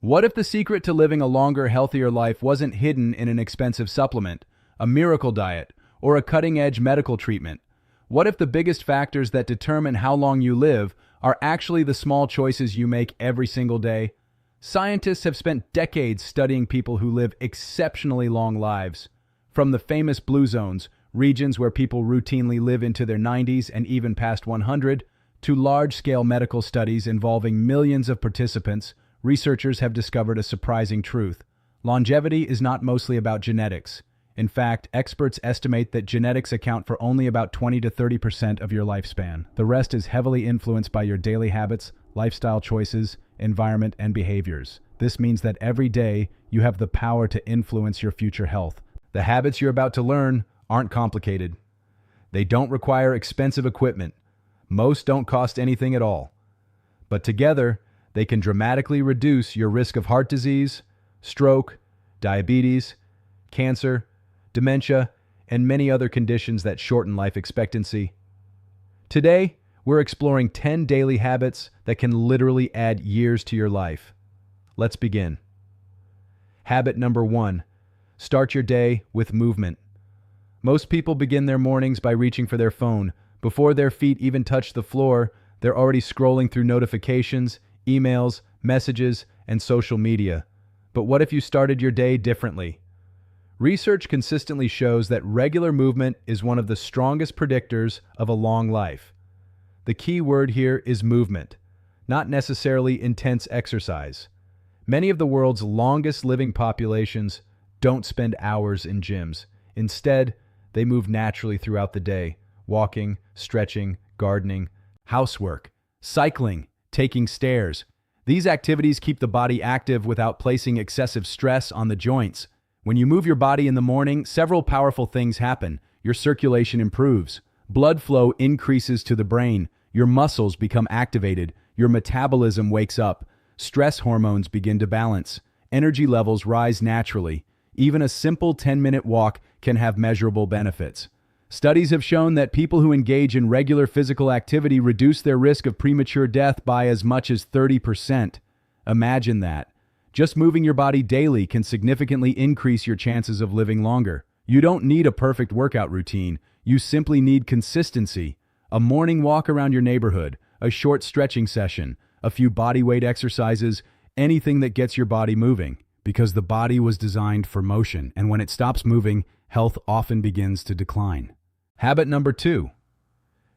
What if the secret to living a longer, healthier life wasn't hidden in an expensive supplement, a miracle diet, or a cutting-edge medical treatment? What if the biggest factors that determine how long you live are actually the small choices you make every single day? Scientists have spent decades studying people who live exceptionally long lives. From the famous blue zones, regions where people routinely live into their 90s and even past 100, to large-scale medical studies involving millions of participants, researchers have discovered a surprising truth. Longevity is not mostly about genetics. In fact, experts estimate that genetics account for only about 20 to 30% of your lifespan. The rest is heavily influenced by your daily habits, lifestyle choices, environment, and behaviors. This means that every day you have the power to influence your future health. The habits you're about to learn aren't complicated. They don't require expensive equipment. Most don't cost anything at all. But together, they can dramatically reduce your risk of heart disease, stroke, diabetes, cancer, dementia, and many other conditions that shorten life expectancy. Today, we're exploring 10 daily habits that can literally add years to your life. Let's begin. Habit number 1. Start your day with movement. Most people begin their mornings by reaching for their phone. Before their feet even touch the floor, they're already scrolling through notifications, emails, messages, and social media. But what if you started your day differently? Research consistently shows that regular movement is one of the strongest predictors of a long life. The key word here is movement, not necessarily intense exercise. Many of the world's longest living populations don't spend hours in gyms. Instead, they move naturally throughout the day, walking, stretching, gardening, housework, cycling, taking stairs. These activities keep the body active without placing excessive stress on the joints. When you move your body in the morning, several powerful things happen. Your circulation improves. Blood flow increases to the brain. Your muscles become activated. Your metabolism wakes up. Stress hormones begin to balance. Energy levels rise naturally. Even a simple 10-minute walk can have measurable benefits. Studies have shown that people who engage in regular physical activity reduce their risk of premature death by as much as 30%. Imagine that. Just moving your body daily can significantly increase your chances of living longer. You don't need a perfect workout routine. You simply need consistency. A morning walk around your neighborhood, a short stretching session, a few bodyweight exercises, anything that gets your body moving. Because the body was designed for motion, and when it stops moving, health often begins to decline. Habit number 2.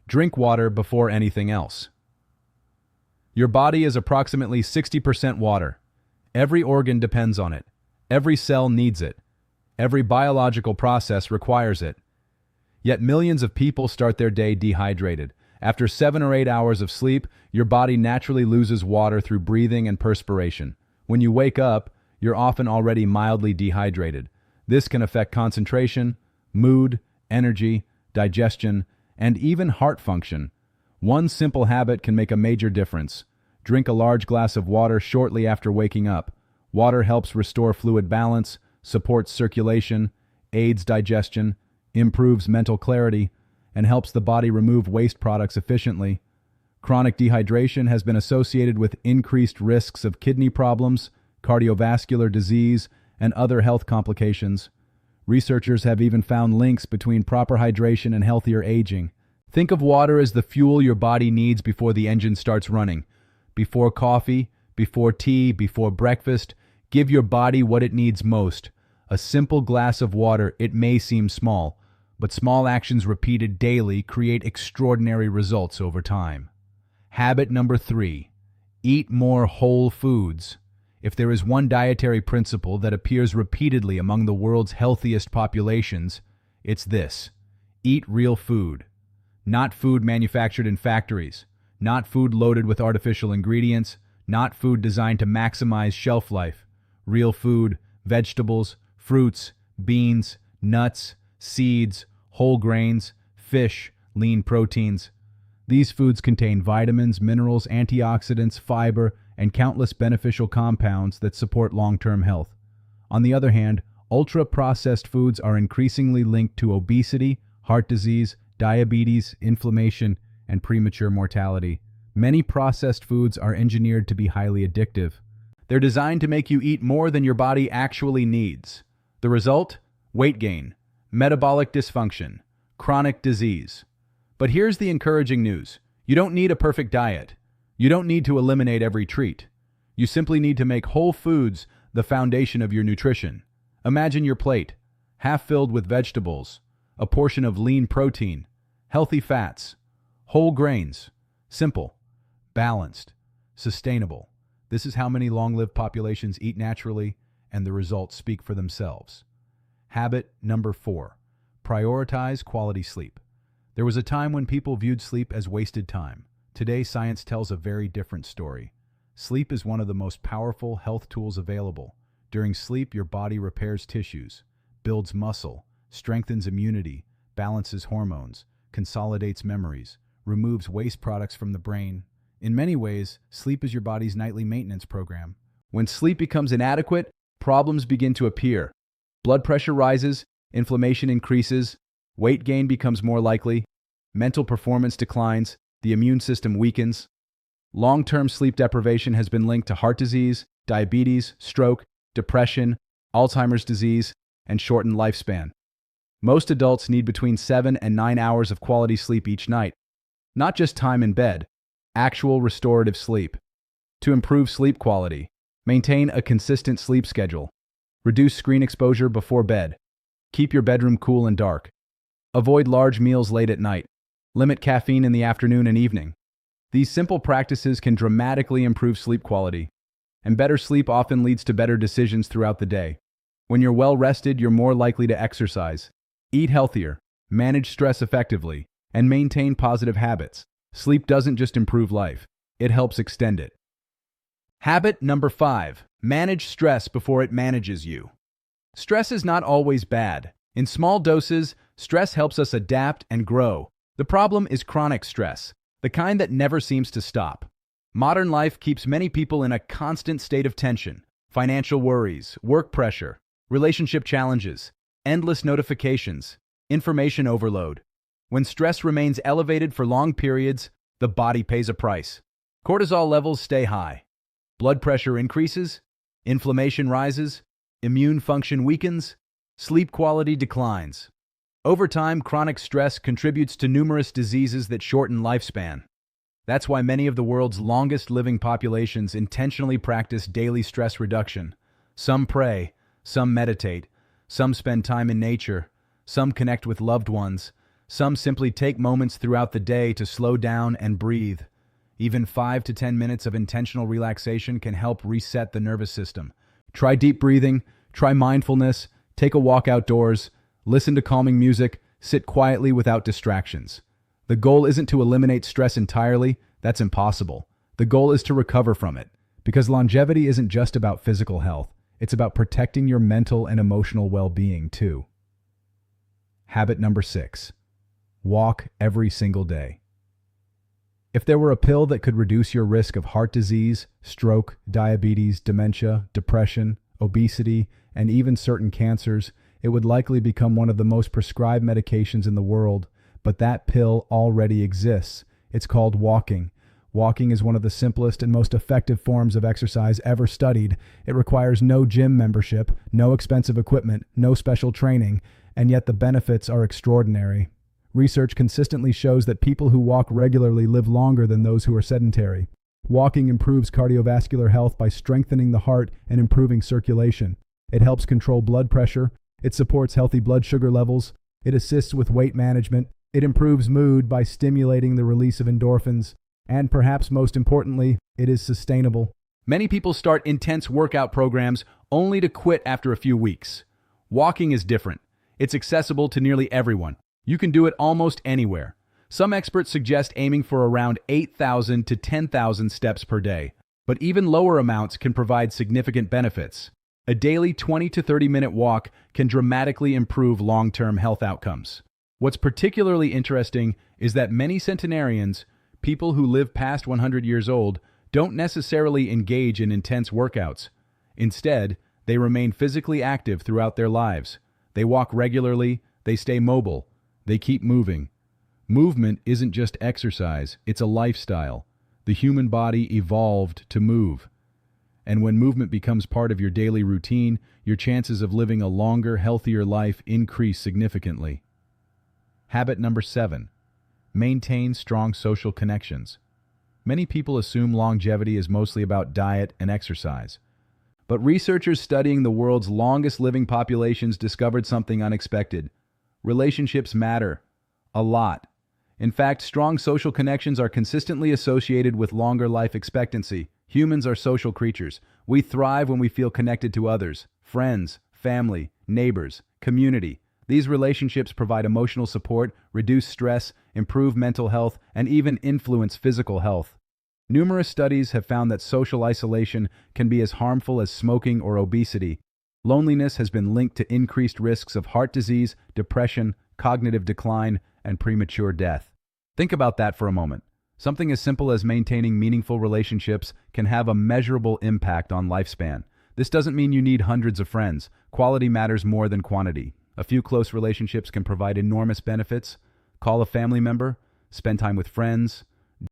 Drink water before anything else. Your body is approximately 60% water. Every organ depends on it. Every cell needs it. Every biological process requires it. Yet millions of people start their day dehydrated. After 7 or 8 hours of sleep, your body naturally loses water through breathing and perspiration. When you wake up, you're often already mildly dehydrated. This can affect concentration, mood, energy, digestion, and even heart function. One simple habit can make a major difference. Drink a large glass of water shortly after waking up. Water helps restore fluid balance, supports circulation, aids digestion, improves mental clarity, and helps the body remove waste products efficiently. Chronic dehydration has been associated with increased risks of kidney problems, cardiovascular disease, and other health complications. Researchers have even found links between proper hydration and healthier aging. Think of water as the fuel your body needs before the engine starts running. Before coffee, before tea, before breakfast, give your body what it needs most. A simple glass of water. It may seem small, but small actions repeated daily create extraordinary results over time. Habit number 3. Eat more whole foods. If there is one dietary principle that appears repeatedly among the world's healthiest populations, it's this: eat real food. Not food manufactured in factories, not food loaded with artificial ingredients, not food designed to maximize shelf life. Real food, vegetables, fruits, beans, nuts, seeds, whole grains, fish, lean proteins. These foods contain vitamins, minerals, antioxidants, fiber, and countless beneficial compounds that support long-term health. On the other hand, ultra-processed foods are increasingly linked to obesity, heart disease, diabetes, inflammation, and premature mortality. Many processed foods are engineered to be highly addictive. They're designed to make you eat more than your body actually needs. The result? Weight gain, metabolic dysfunction, chronic disease. But here's the encouraging news. You don't need a perfect diet. You don't need to eliminate every treat. You simply need to make whole foods the foundation of your nutrition. Imagine your plate, half filled with vegetables, a portion of lean protein, healthy fats, whole grains, simple, balanced, sustainable. This is how many long-lived populations eat naturally, and the results speak for themselves. Habit number 4, prioritize quality sleep. There was a time when people viewed sleep as wasted time. Today, science tells a very different story. Sleep is one of the most powerful health tools available. During sleep, your body repairs tissues, builds muscle, strengthens immunity, balances hormones, consolidates memories, removes waste products from the brain. In many ways, sleep is your body's nightly maintenance program. When sleep becomes inadequate, problems begin to appear. Blood pressure rises, inflammation increases, weight gain becomes more likely, mental performance declines, the immune system weakens. Long-term sleep deprivation has been linked to heart disease, diabetes, stroke, depression, Alzheimer's disease, and shortened lifespan. Most adults need between 7 and 9 hours of quality sleep each night. Not just time in bed, actual restorative sleep. To improve sleep quality, maintain a consistent sleep schedule. Reduce screen exposure before bed. Keep your bedroom cool and dark. Avoid large meals late at night. Limit caffeine in the afternoon and evening. These simple practices can dramatically improve sleep quality. And better sleep often leads to better decisions throughout the day. When you're well rested, you're more likely to exercise, eat healthier, manage stress effectively, and maintain positive habits. Sleep doesn't just improve life, it helps extend it. Habit number 5, manage stress before it manages you. Stress is not always bad. In small doses, stress helps us adapt and grow. The problem is chronic stress, the kind that never seems to stop. Modern life keeps many people in a constant state of tension. Financial worries, work pressure, relationship challenges, endless notifications, information overload. When stress remains elevated for long periods, the body pays a price. Cortisol levels stay high. Blood pressure increases, inflammation rises, immune function weakens, sleep quality declines. Over time, chronic stress contributes to numerous diseases that shorten lifespan. That's why many of the world's longest living populations intentionally practice daily stress reduction. Some pray, some meditate, some spend time in nature, some connect with loved ones, some simply take moments throughout the day to slow down and breathe. Even 5 to 10 minutes of intentional relaxation can help reset the nervous system. Try deep breathing, try mindfulness, take a walk outdoors, listen to calming music, sit quietly without distractions. The goal isn't to eliminate stress entirely, that's impossible. The goal is to recover from it, because longevity isn't just about physical health, it's about protecting your mental and emotional well-being too. Habit number 6, walk every single day. If there were a pill that could reduce your risk of heart disease, stroke, diabetes, dementia, depression, obesity, and even certain cancers, it would likely become one of the most prescribed medications in the world. But that pill already exists. It's called walking. Walking is one of the simplest and most effective forms of exercise ever studied. It requires no gym membership, no expensive equipment, no special training, and yet the benefits are extraordinary. Research consistently shows that people who walk regularly live longer than those who are sedentary. Walking improves cardiovascular health by strengthening the heart and improving circulation. It helps control blood pressure. It supports healthy blood sugar levels. It assists with weight management. It improves mood by stimulating the release of endorphins. And perhaps most importantly, it is sustainable. Many people start intense workout programs only to quit after a few weeks. Walking is different. It's accessible to nearly everyone. You can do it almost anywhere. Some experts suggest aiming for around 8,000 to 10,000 steps per day, but even lower amounts can provide significant benefits. A daily 20 to 30-minute walk can dramatically improve long-term health outcomes. What's particularly interesting is that many centenarians, people who live past 100 years old, don't necessarily engage in intense workouts. Instead, they remain physically active throughout their lives. They walk regularly, they stay mobile, they keep moving. Movement isn't just exercise, it's a lifestyle. The human body evolved to move. And when movement becomes part of your daily routine, your chances of living a longer, healthier life increase significantly. Habit number 7. Maintain strong social connections. Many people assume longevity is mostly about diet and exercise. But researchers studying the world's longest living populations discovered something unexpected. Relationships matter a lot. In fact, strong social connections are consistently associated with longer life expectancy. Humans are social creatures. We thrive when we feel connected to others, friends, family, neighbors, community. These relationships provide emotional support, reduce stress, improve mental health, and even influence physical health. Numerous studies have found that social isolation can be as harmful as smoking or obesity. Loneliness has been linked to increased risks of heart disease, depression, cognitive decline, and premature death. Think about that for a moment. Something as simple as maintaining meaningful relationships can have a measurable impact on lifespan. This doesn't mean you need hundreds of friends. Quality matters more than quantity. A few close relationships can provide enormous benefits. Call a family member, spend time with friends,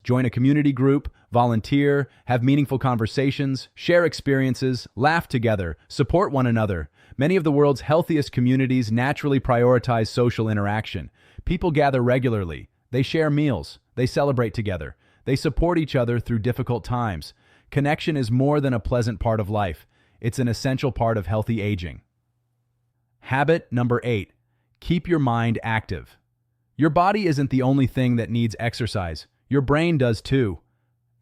join a community group, volunteer, have meaningful conversations, share experiences, laugh together, support one another. Many of the world's healthiest communities naturally prioritize social interaction. People gather regularly. They share meals. They celebrate together. They support each other through difficult times. Connection is more than a pleasant part of life. It's an essential part of healthy aging. Habit number 8. Keep your mind active. Your body isn't the only thing that needs exercise. Your brain does too.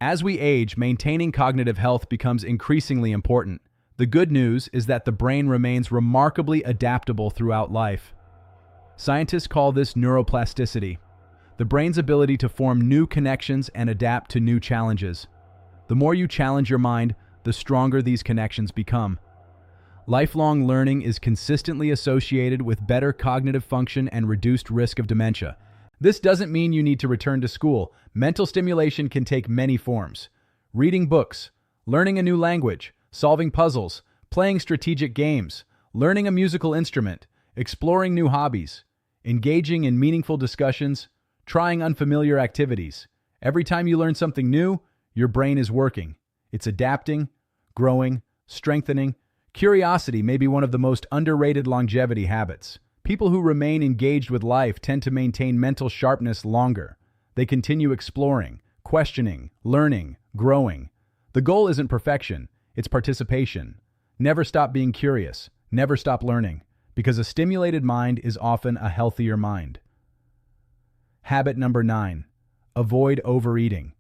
As we age, maintaining cognitive health becomes increasingly important. The good news is that the brain remains remarkably adaptable throughout life. Scientists call this neuroplasticity, the brain's ability to form new connections and adapt to new challenges. The more you challenge your mind, the stronger these connections become. Lifelong learning is consistently associated with better cognitive function and reduced risk of dementia. This doesn't mean you need to return to school. Mental stimulation can take many forms. Reading books, learning a new language, solving puzzles, playing strategic games, learning a musical instrument, exploring new hobbies, engaging in meaningful discussions, trying unfamiliar activities. Every time you learn something new, your brain is working. It's adapting, growing, strengthening. Curiosity may be one of the most underrated longevity habits. People who remain engaged with life tend to maintain mental sharpness longer. They continue exploring, questioning, learning, growing. The goal isn't perfection, it's participation. Never stop being curious, never stop learning, because a stimulated mind is often a healthier mind. Habit number 9. Avoid overeating.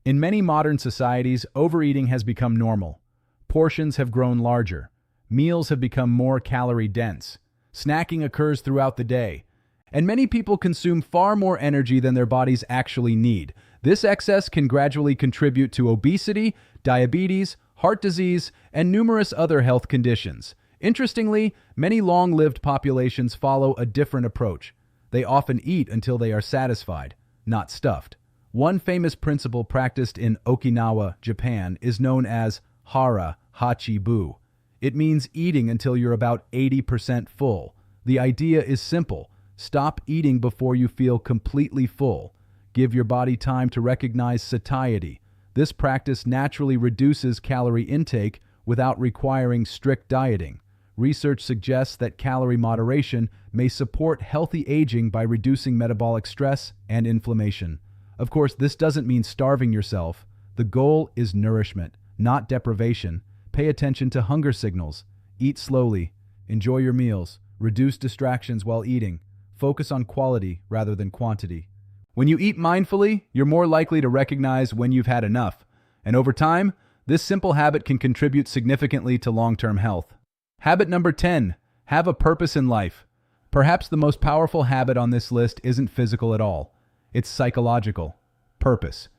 In many modern societies, overeating has become normal. Portions have grown larger. Meals have become more calorie-dense. Snacking occurs throughout the day, and many people consume far more energy than their bodies actually need. This excess can gradually contribute to obesity, diabetes, heart disease, and numerous other health conditions. Interestingly, many long-lived populations follow a different approach. They often eat until they are satisfied, not stuffed. One famous principle practiced in Okinawa, Japan, is known as hara hachi bu. It means eating until you're about 80% full. The idea is simple. Stop eating before you feel completely full. Give your body time to recognize satiety. This practice naturally reduces calorie intake without requiring strict dieting. Research suggests that calorie moderation may support healthy aging by reducing metabolic stress and inflammation. Of course, this doesn't mean starving yourself. The goal is nourishment, not deprivation. Pay attention to hunger signals. Eat slowly. Enjoy your meals. Reduce distractions while eating. Focus on quality rather than quantity. When you eat mindfully, you're more likely to recognize when you've had enough. And over time, this simple habit can contribute significantly to long-term health. Habit number 10. Have a purpose in life. Perhaps the most powerful habit on this list isn't physical at all. It's psychological. Purpose.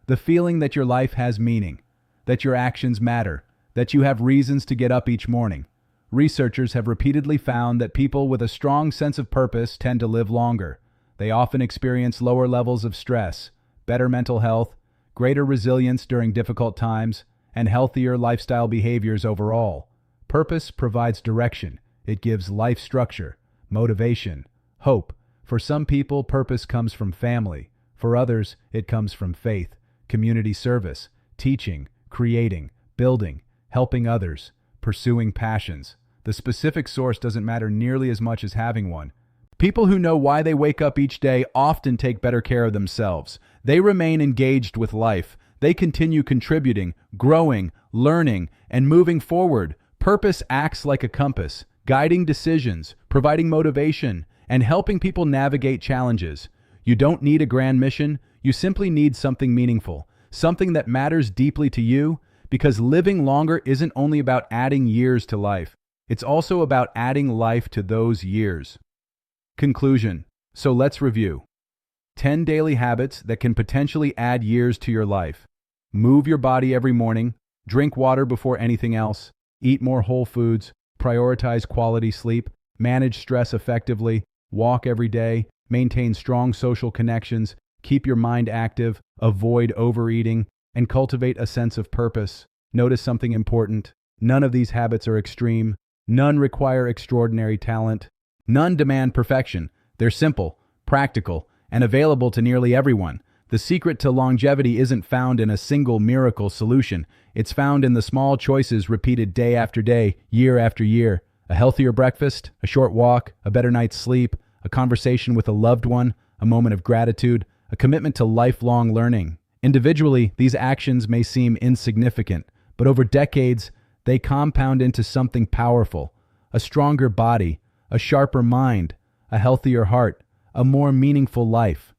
The feeling that your life has meaning, that your actions matter, that you have reasons to get up each morning. Researchers have repeatedly found that people with a strong sense of purpose tend to live longer. They often experience lower levels of stress, better mental health, greater resilience during difficult times, and healthier lifestyle behaviors overall. Purpose provides direction. It gives life structure, motivation, hope. For some people, purpose comes from family. For others, it comes from faith, community service, teaching, creating, building, helping others, pursuing passions. The specific source doesn't matter nearly as much as having one. People who know why they wake up each day often take better care of themselves. They remain engaged with life. They continue contributing, growing, learning, and moving forward. Purpose acts like a compass, guiding decisions, providing motivation, and helping people navigate challenges. You don't need a grand mission. You simply need something meaningful, something that matters deeply to you, because living longer isn't only about adding years to life. It's also about adding life to those years. Conclusion. So let's review. 10 daily habits that can potentially add years to your life. Move your body every morning. Drink water before anything else. Eat more whole foods. Prioritize quality sleep. Manage stress effectively. Walk every day. Maintain strong social connections. Keep your mind active. Avoid overeating. And cultivate a sense of purpose. Notice something important. None of these habits are extreme. None require extraordinary talent. None demand perfection. They're simple, practical, and available to nearly everyone. The secret to longevity isn't found in a single miracle solution. It's found in the small choices repeated day after day, year after year. A healthier breakfast, a short walk, a better night's sleep, a conversation with a loved one, a moment of gratitude, a commitment to lifelong learning. Individually, these actions may seem insignificant, but over decades, they compound into something powerful. A stronger body, a sharper mind, a healthier heart, a more meaningful life.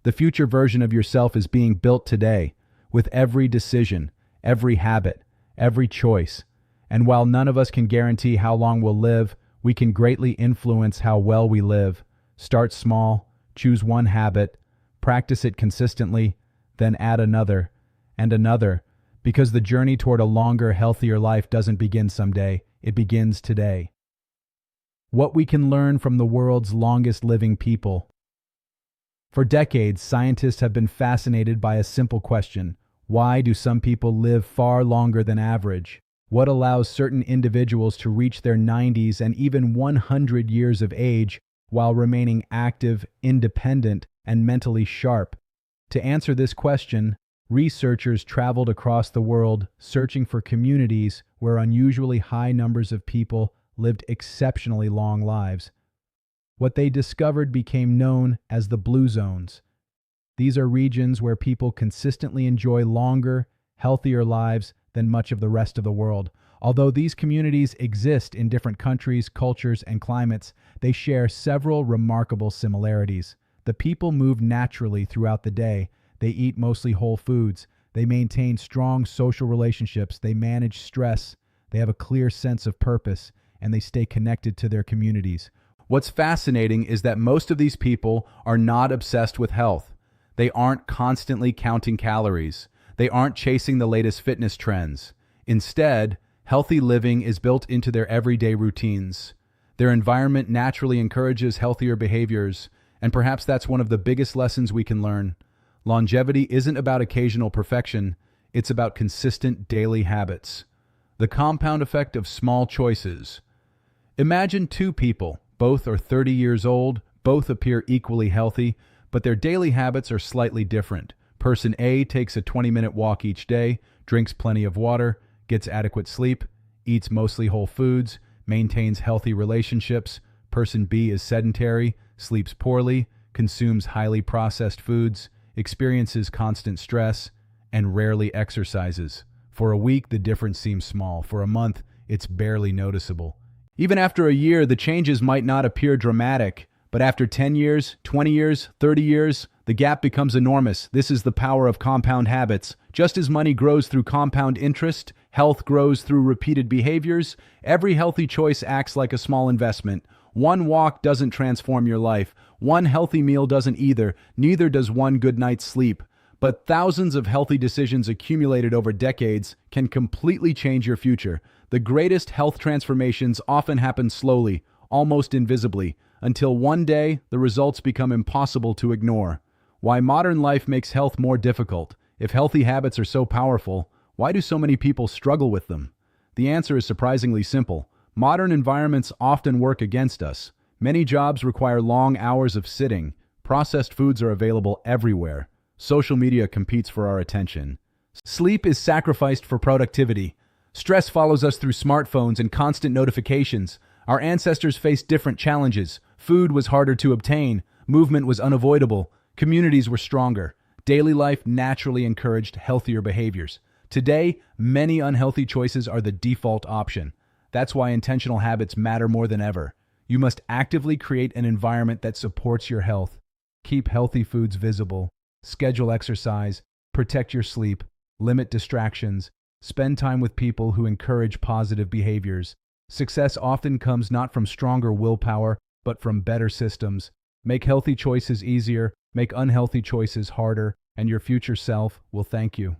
The future version of yourself is being built today, with every decision, every habit, every choice. And while none of us can guarantee how long we'll live, we can greatly influence how well we live. Start small, choose one habit, practice it consistently, then add another and another, because the journey toward a longer, healthier life doesn't begin someday, it begins today. What we can learn from the world's longest living people. For decades, scientists have been fascinated by a simple question. Why do some people live far longer than average? What allows certain individuals to reach their 90s and even 100 years of age while remaining active, independent, and mentally sharp? To answer this question, researchers traveled across the world searching for communities where unusually high numbers of people lived exceptionally long lives. What they discovered became known as the blue zones. These are regions where people consistently enjoy longer, healthier lives than much of the rest of the world. Although these communities exist in different countries, cultures, and climates, they share several remarkable similarities. The people move naturally throughout the day. They eat mostly whole foods. They maintain strong social relationships. They manage stress. They have a clear sense of purpose, and they stay connected to their communities. What's fascinating is that most of these people are not obsessed with health. They aren't constantly counting calories. They aren't chasing the latest fitness trends. Instead, healthy living is built into their everyday routines. Their environment naturally encourages healthier behaviors, and perhaps that's one of the biggest lessons we can learn. Longevity isn't about occasional perfection, it's about consistent daily habits. The compound effect of small choices. Imagine two people, both are 30 years old, both appear equally healthy, but their daily habits are slightly different. Person A takes a 20-minute walk each day, drinks plenty of water, gets adequate sleep, eats mostly whole foods, maintains healthy relationships. Person B is sedentary, sleeps poorly, consumes highly processed foods, experiences constant stress, and rarely exercises. For a week, the difference seems small. For a month, it's barely noticeable. Even after a year, the changes might not appear dramatic, but after 10 years, 20 years, 30 years, the gap becomes enormous. This is the power of compound habits. Just as money grows through compound interest, health grows through repeated behaviors. Every healthy choice acts like a small investment. One walk doesn't transform your life. One healthy meal doesn't either. Neither does one good night's sleep. But thousands of healthy decisions accumulated over decades can completely change your future. The greatest health transformations often happen slowly, almost invisibly, until one day the results become impossible to ignore. Why modern life makes health more difficult. If healthy habits are so powerful, why do so many people struggle with them? The answer is surprisingly simple. Modern environments often work against us. Many jobs require long hours of sitting. Processed foods are available everywhere. Social media competes for our attention. Sleep is sacrificed for productivity. Stress follows us through smartphones and constant notifications. Our ancestors faced different challenges. Food was harder to obtain, movement was unavoidable, communities were stronger. Daily life naturally encouraged healthier behaviors. Today, many unhealthy choices are the default option. That's why intentional habits matter more than ever. You must actively create an environment that supports your health. Keep healthy foods visible. Schedule exercise. Protect your sleep. Limit distractions. Spend time with people who encourage positive behaviors. Success often comes not from stronger willpower, but from better systems. Make healthy choices easier, make unhealthy choices harder, and your future self will thank you.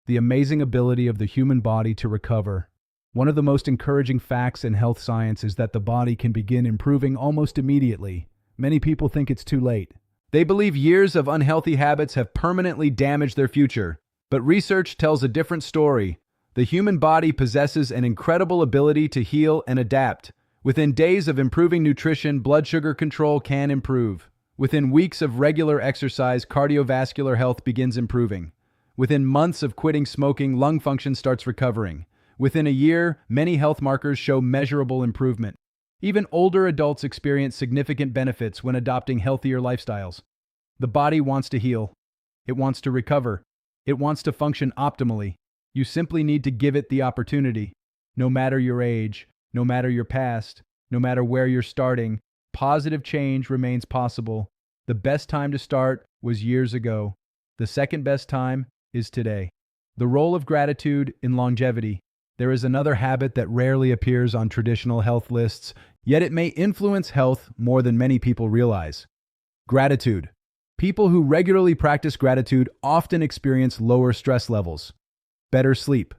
The amazing ability of the human body to recover. One of the most encouraging facts in health science is that the body can begin improving almost immediately. Many people think it's too late. They believe years of unhealthy habits have permanently damaged their future. But research tells a different story. The human body possesses an incredible ability to heal and adapt. Within days of improving nutrition, blood sugar control can improve. Within weeks of regular exercise, cardiovascular health begins improving. Within months of quitting smoking, lung function starts recovering. Within a year, many health markers show measurable improvement. Even older adults experience significant benefits when adopting healthier lifestyles. The body wants to heal. It wants to recover. It wants to function optimally. You simply need to give it the opportunity. No matter your age, no matter your past, no matter where you're starting, positive change remains possible. The best time to start was years ago. The second best time is today. The role of gratitude in longevity. There is another habit that rarely appears on traditional health lists, yet it may influence health more than many people realize. Gratitude. People who regularly practice gratitude often experience lower stress levels, better sleep,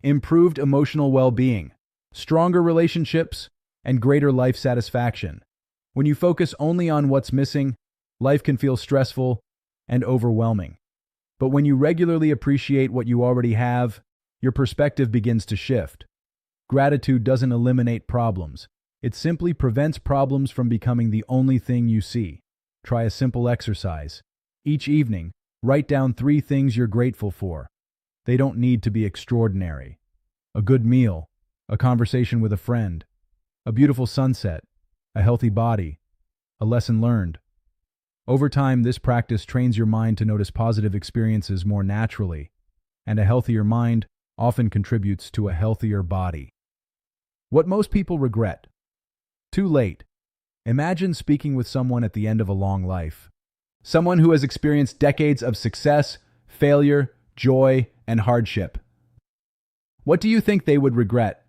improved emotional well-being, stronger relationships, and greater life satisfaction. When you focus only on what's missing, life can feel stressful and overwhelming. But when you regularly appreciate what you already have, your perspective begins to shift. Gratitude doesn't eliminate problems. It simply prevents problems from becoming the only thing you see. Try a simple exercise. Each evening, write down 3 things you're grateful for. They don't need to be extraordinary. A good meal, a conversation with a friend, a beautiful sunset, a healthy body, a lesson learned. Over time, this practice trains your mind to notice positive experiences more naturally, and a healthier mind often contributes to a healthier body. What most people regret. Too late. Imagine speaking with someone at the end of a long life. Someone who has experienced decades of success, failure, joy, and hardship. What do you think they would regret?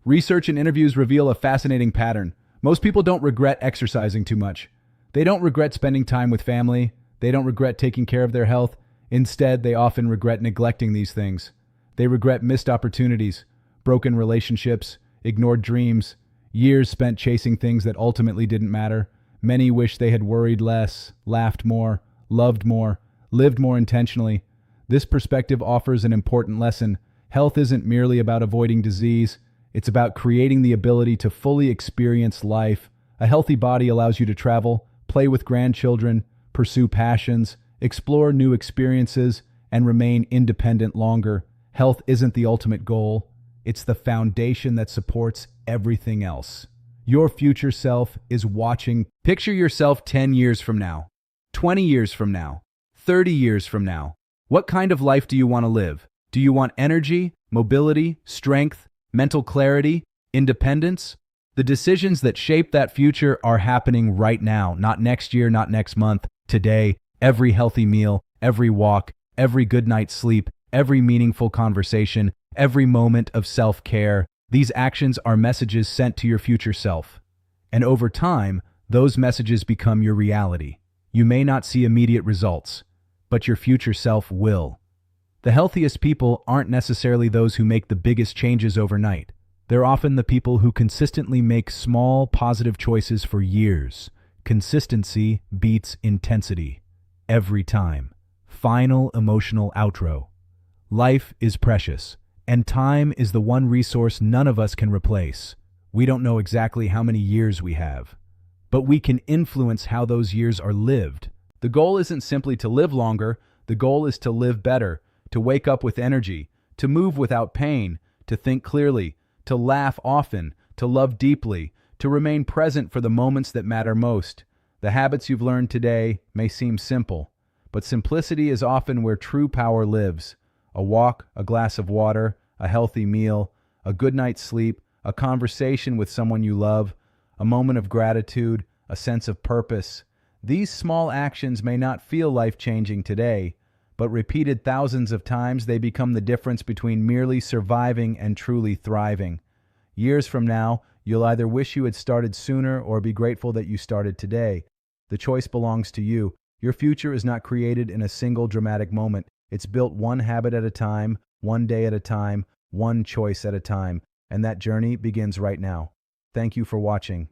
Research and interviews reveal a fascinating pattern. Most people don't regret exercising too much. They don't regret spending time with family. They don't regret taking care of their health. Instead, they often regret neglecting these things. They regret missed opportunities, broken relationships, ignored dreams, years spent chasing things that ultimately didn't matter. Many wish they had worried less, laughed more, loved more, lived more intentionally. This perspective offers an important lesson. Health isn't merely about avoiding disease. It's about creating the ability to fully experience life. A healthy body allows you to travel, play with grandchildren, pursue passions, explore new experiences, and remain independent longer. Health isn't the ultimate goal. It's the foundation that supports everything else. Your future self is watching. Picture yourself 10 years from now, 20 years from now, 30 years from now. What kind of life do you want to live? Do you want energy, mobility, strength, mental clarity, independence? The decisions that shape that future are happening right now, not next year, not next month, today. Every healthy meal, every walk, every good night's sleep, every meaningful conversation, every moment of self-care. These actions are messages sent to your future self. And over time, those messages become your reality. You may not see immediate results, but your future self will. The healthiest people aren't necessarily those who make the biggest changes overnight. They're often the people who consistently make small, positive choices for years. Consistency beats intensity. Every time. Final emotional outro. Life is precious, and time is the one resource none of us can replace. We don't know exactly how many years we have, but we can influence how those years are lived. The goal isn't simply to live longer, the goal is to live better, to wake up with energy, to move without pain, to think clearly, to laugh often, to love deeply, to remain present for the moments that matter most. The habits you've learned today may seem simple, but simplicity is often where true power lives. A walk, a glass of water, a healthy meal, a good night's sleep, a conversation with someone you love, a moment of gratitude, a sense of purpose. These small actions may not feel life-changing today, but repeated thousands of times, they become the difference between merely surviving and truly thriving. Years from now, you'll either wish you had started sooner or be grateful that you started today. The choice belongs to you. Your future is not created in a single dramatic moment. It's built one habit at a time, one day at a time, one choice at a time, and that journey begins right now. Thank you for watching.